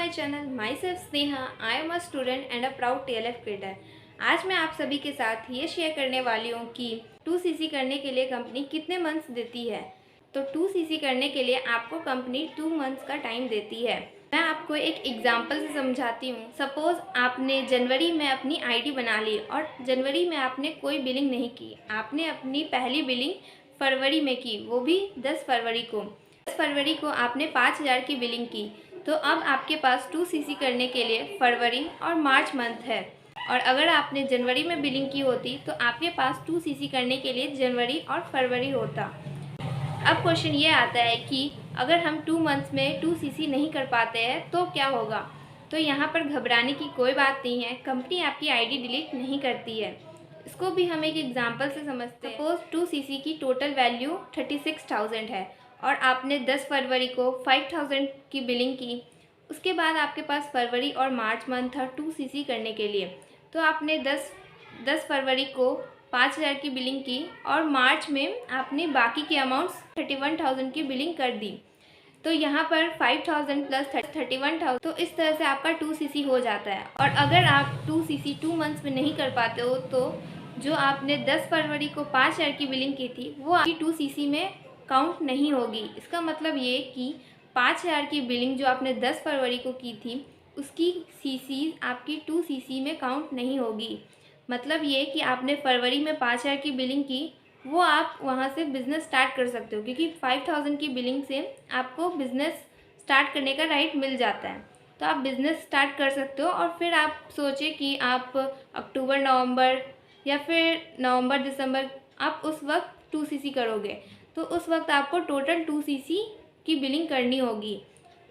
My channel my self Sneha. I am a student and a proud TLF creator. आज मैं आप सभी के साथ ये शेयर करने वाली हूँ कि 2cc करने के लिए कंपनी कितने मंथ्स देती है। तो 2cc करने के लिए आपको कंपनी 2 मंथ्स का टाइम देती है। मैं आपको एक एग्जांपल से समझाती हूँ। सपोज़ आपने जनवरी में अपनी ID बना ली और जनवरी में आपने कोई बिलिंग नहीं की। आपने अपनी पहली बिलिंग फरवरी में की, वो भी 10 फरवरी को। 10 फरवरी को आपने 5000 की बिलिंग की। तो अब आपके पास 2cc करने के लिए फरवरी और मार्च मंथ है। और अगर आपने जनवरी में बिलिंग की होती तो आपके पास 2cc करने के लिए जनवरी और फरवरी होता। अब क्वेश्चन ये आता है कि अगर हम 2 मंथ्स में 2cc नहीं कर पाते हैं तो क्या होगा। तो यहाँ पर घबराने की कोई बात नहीं है, कंपनी आपकी ID डिलीट नहीं करती है। इसको भी हम एक एग्जांपल से समझते हैं। सपोज 2cc की टोटल वैल्यू 36,000 है और आपने 10 फरवरी को 5,000 की बिलिंग की। उसके बाद आपके पास फरवरी और मार्च मंथ था 2cc करने के लिए। तो आपने 10 फरवरी को 5,000 की बिलिंग की और मार्च में आपने बाकी के अमाउंट्स 31,000 की बिलिंग कर दी। तो यहाँ पर 5,000 प्लस 31,000, तो इस तरह से आपका 2cc हो जाता है। और अगर आप 2cc 2 मंथ्स में नहीं कर पाते हो तो जो आपने 10 फरवरी को 5,000 की बिलिंग की थी वो आपकी 2cc में काउंट नहीं होगी। इसका मतलब ये कि 5,000 की बिलिंग जो आपने 10 फरवरी को की थी उसकी सीसी आपकी 2cc में काउंट नहीं होगी। मतलब ये कि आपने फरवरी में 5,000 की बिलिंग की, वो आप वहाँ से बिज़नेस स्टार्ट कर सकते हो क्योंकि 5,000 की बिलिंग से आपको बिज़नेस स्टार्ट करने का राइट मिल जाता है। तो आप बिज़नेस स्टार्ट कर सकते हो और फिर आप सोचिए कि आप अक्टूबर नवंबर या फिर नवंबर दिसंबर आप उस वक्त 2cc करोगे तो उस वक्त आपको टोटल 2cc की बिलिंग करनी होगी।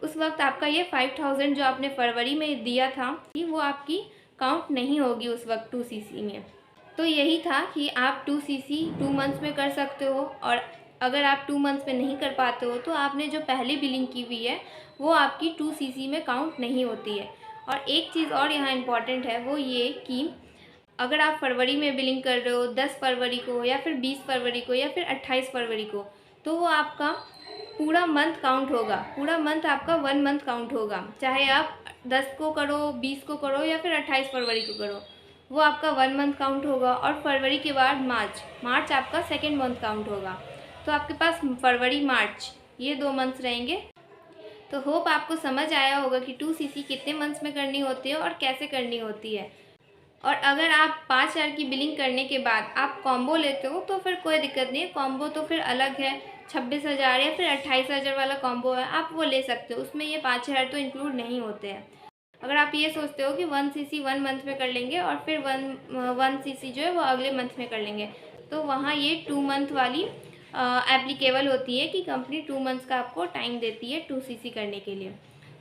उस वक्त आपका ये 5,000 जो आपने फरवरी में दिया था कि वो आपकी काउंट नहीं होगी उस वक्त 2cc में। तो यही था कि आप 2cc 2 मंथ्स में कर सकते हो और अगर आप 2 मंथ्स में नहीं कर पाते हो तो आपने जो पहले बिलिंग की हुई है वो आपकी 2cc में काउंट नहीं होती है। और एक चीज़ और यहाँ इम्पॉर्टेंट है, वो ये कि अगर आप फरवरी में बिलिंग कर रहे हो 10 फरवरी को या फिर 20 फरवरी को या फिर 28 फरवरी को, तो वो आपका पूरा मंथ काउंट होगा। पूरा मंथ आपका 1 मंथ काउंट होगा, चाहे आप 10 को करो, 20 को करो या फिर 28 फरवरी को करो, वो आपका 1 मंथ काउंट होगा। और फरवरी के बाद मार्च आपका 2nd मंथ काउंट होगा। तो आपके पास फरवरी मार्च ये 2 मंथ्स रहेंगे। तो होप आपको समझ आया होगा कि 2cc कितने मंथ्स में करनी होती है और कैसे करनी होती है। और अगर आप 5,000 की बिलिंग करने के बाद आप कॉम्बो लेते हो तो फिर कोई दिक्कत नहीं है। कॉम्बो तो फिर अलग है, 26,000 या फिर 28,000 वाला कॉम्बो है, आप वो ले सकते हो। उसमें ये 5,000 तो इंक्लूड नहीं होते हैं। अगर आप ये सोचते हो कि 1cc 1 मंथ में कर लेंगे और फिर 1cc जो है वो अगले मंथ में कर लेंगे, तो वहाँ ये 2 मंथ वाली एप्लीकेबल होती है कि कंपनी 2 मंथ्स का आपको टाइम देती है 2cc करने के लिए।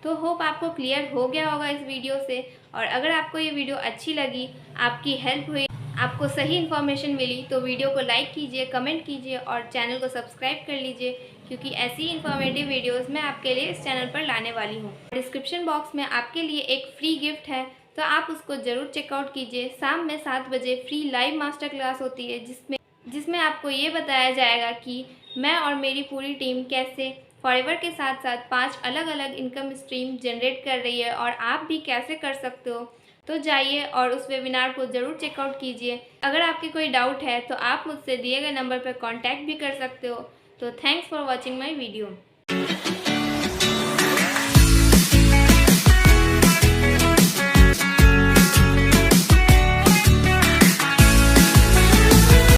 तो होप आपको क्लियर हो गया होगा इस वीडियो से। और अगर आपको ये वीडियो अच्छी लगी, आपकी हेल्प हुई, आपको सही इन्फॉर्मेशन मिली, तो वीडियो को लाइक कीजिए, कमेंट कीजिए और चैनल को सब्सक्राइब कर लीजिए क्योंकि ऐसी इन्फॉर्मेटिव वीडियोस मैं आपके लिए इस चैनल पर लाने वाली हूँ। डिस्क्रिप्शन बॉक्स में आपके लिए एक फ्री गिफ्ट है, तो आप उसको ज़रूर चेकआउट कीजिए। शाम में 7 बजे फ्री लाइव मास्टर क्लास होती है जिसमें आपको ये बताया जाएगा कि मैं और मेरी पूरी टीम कैसे फॉरएवर के साथ साथ 5 अलग अलग इनकम स्ट्रीम जनरेट कर रही है और आप भी कैसे कर सकते हो। तो जाइए और उस वेबिनार को ज़रूर चेकआउट कीजिए। अगर आपके कोई डाउट है तो आप मुझसे दिए गए नंबर पर कांटेक्ट भी कर सकते हो। तो thanks for watching my video.